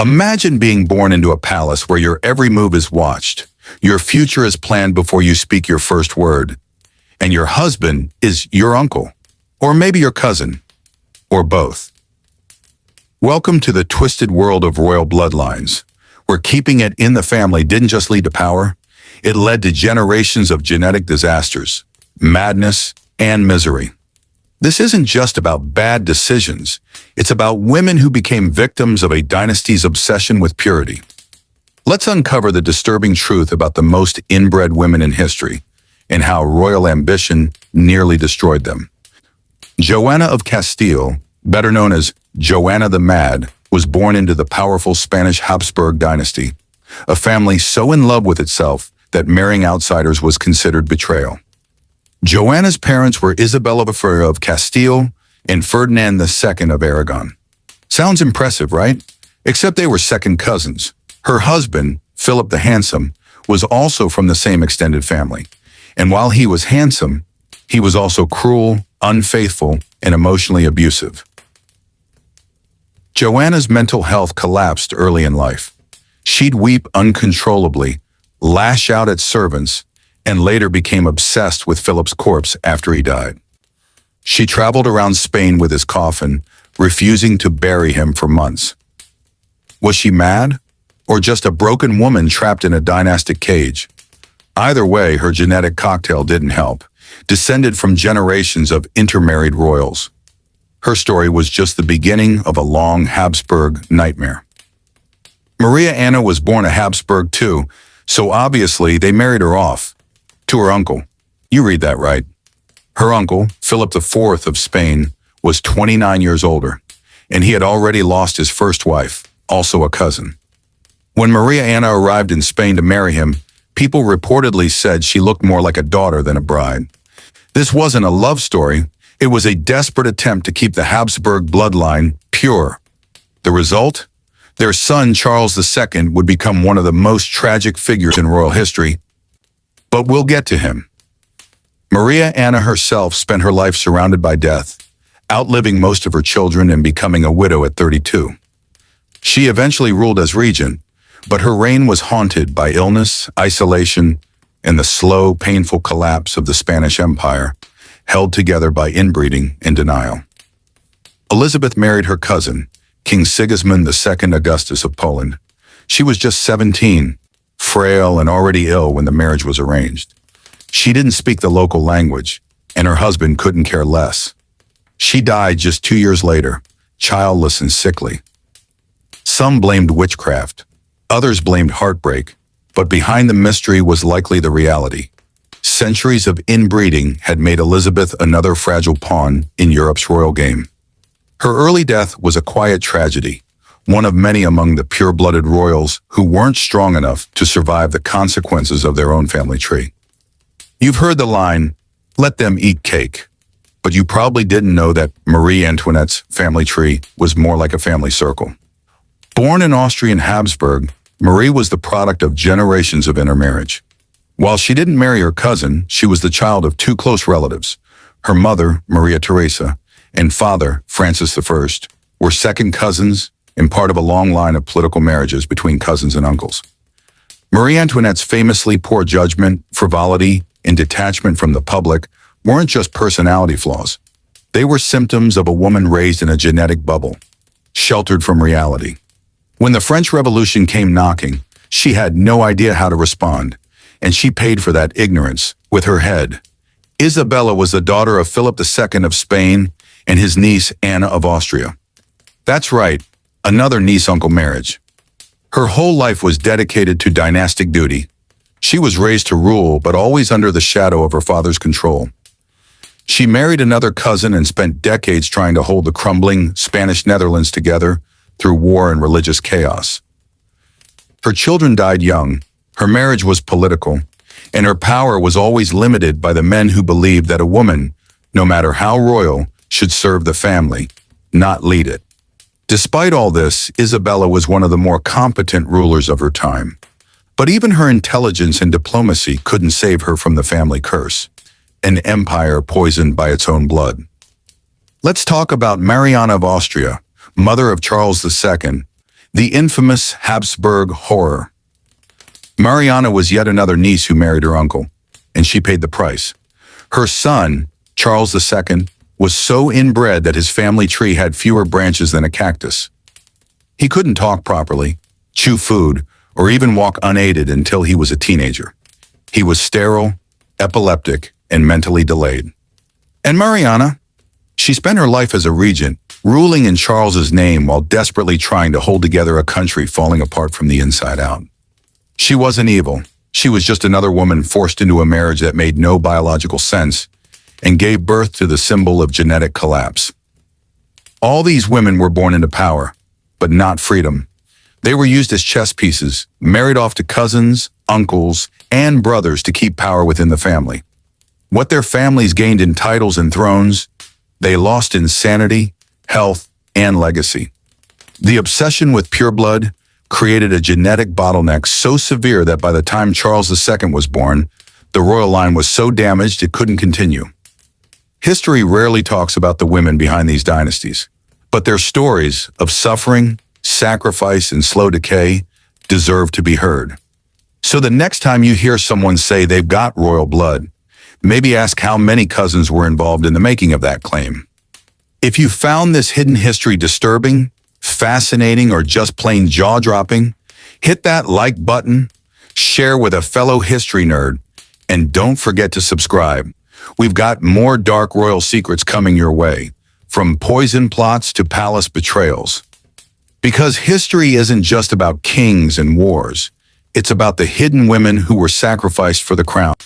Imagine being born into a palace where your every move is watched, your future is planned before you speak your first word, and your husband is your uncle, or maybe your cousin, or both. Welcome to the twisted world of royal bloodlines, where keeping it in the family didn't just lead to power, it led to generations of genetic disasters, madness, and misery. This isn't just about bad decisions, it's about women who became victims of a dynasty's obsession with purity. Let's uncover the disturbing truth about the most inbred women in history and how royal ambition nearly destroyed them. Joanna of Castile, better known as Joanna the Mad, was born into the powerful Spanish Habsburg dynasty, a family so in love with itself that marrying outsiders was considered betrayal. Joanna's parents were Isabella of Castile and Ferdinand II of Aragon. Sounds impressive, right? Except they were second cousins. Her husband, Philip the Handsome, was also from the same extended family. And while he was handsome, he was also cruel, unfaithful, and emotionally abusive. Joanna's mental health collapsed early in life. She'd weep uncontrollably, lash out at servants, and later became obsessed with Philip's corpse after he died. She traveled around Spain with his coffin, refusing to bury him for months. Was she mad? Or just a broken woman trapped in a dynastic cage? Either way, her genetic cocktail didn't help, descended from generations of intermarried royals. Her story was just the beginning of a long Habsburg nightmare. Maria Anna was born a Habsburg too, so obviously they married her off to her uncle. You read that right. Her uncle, Philip IV of Spain, was 29 years older, and he had already lost his first wife, also a cousin. When Maria Anna arrived in Spain to marry him, people reportedly said she looked more like a daughter than a bride. This wasn't a love story, it was a desperate attempt to keep the Habsburg bloodline pure. The result? Their son, Charles II, would become one of the most tragic figures in royal history. But we'll get to him. Maria Anna herself spent her life surrounded by death, outliving most of her children and becoming a widow at 32. She eventually ruled as regent, but her reign was haunted by illness, isolation, and the slow, painful collapse of the Spanish Empire, held together by inbreeding and denial. Elizabeth married her cousin, King Sigismund II Augustus of Poland. She was just 17, frail and already ill when the marriage was arranged. She didn't speak the local language, and her husband couldn't care less. She died just 2 years later, childless and sickly. Some blamed witchcraft, others blamed heartbreak, but behind the mystery was likely the reality. Centuries of inbreeding had made Elizabeth another fragile pawn in Europe's royal game. Her early death was a quiet tragedy, one of many among the pure-blooded royals who weren't strong enough to survive the consequences of their own family tree. You've heard the line, "Let them eat cake," but you probably didn't know that Marie Antoinette's family tree was more like a family circle. Born in Austrian Habsburg, Marie was the product of generations of intermarriage. While she didn't marry her cousin, she was the child of two close relatives. Her mother, Maria Theresa, and father, Francis I, were second cousins and part of a long line of political marriages between cousins and uncles. Marie Antoinette's famously poor judgment, frivolity, and detachment from the public weren't just personality flaws. They were symptoms of a woman raised in a genetic bubble, sheltered from reality. When the French Revolution came knocking, she had no idea how to respond, and she paid for that ignorance with her head. Isabella was the daughter of Philip II of Spain and his niece Anna of Austria. That's right, another niece-uncle marriage. Her whole life was dedicated to dynastic duty. She was raised to rule, but always under the shadow of her father's control. She married another cousin and spent decades trying to hold the crumbling Spanish Netherlands together through war and religious chaos. Her children died young, her marriage was political, and her power was always limited by the men who believed that a woman, no matter how royal, should serve the family, not lead it. Despite all this, Isabella was one of the more competent rulers of her time. But even her intelligence and diplomacy couldn't save her from the family curse, an empire poisoned by its own blood. Let's talk about Mariana of Austria, mother of Charles II. The infamous Habsburg horror. Mariana was yet another niece who married her uncle, and she paid the price. Her son, Charles II, was so inbred that his family tree had fewer branches than a cactus. He couldn't talk properly, chew food, or even walk unaided until he was a teenager. He was sterile, epileptic, and mentally delayed. And Mariana? She spent her life as a regent, ruling in Charles's name while desperately trying to hold together a country falling apart from the inside out. She wasn't evil. She was just another woman forced into a marriage that made no biological sense and gave birth to the symbol of genetic collapse. All these women were born into power, but not freedom. They were used as chess pieces, married off to cousins, uncles, and brothers to keep power within the family. What their families gained in titles and thrones, they lost in sanity, health, and legacy. The obsession with pure blood created a genetic bottleneck so severe that by the time Charles II was born, the royal line was so damaged it couldn't continue. History rarely talks about the women behind these dynasties, but their stories of suffering, sacrifice, and slow decay deserve to be heard. So the next time you hear someone say they've got royal blood, maybe ask how many cousins were involved in the making of that claim. If you found this hidden history disturbing, fascinating, or just plain jaw-dropping, hit that like button, share with a fellow history nerd, and don't forget to subscribe. We've got more dark royal secrets coming your way, from poison plots to palace betrayals. Because history isn't just about kings and wars, it's about the hidden women who were sacrificed for the crown.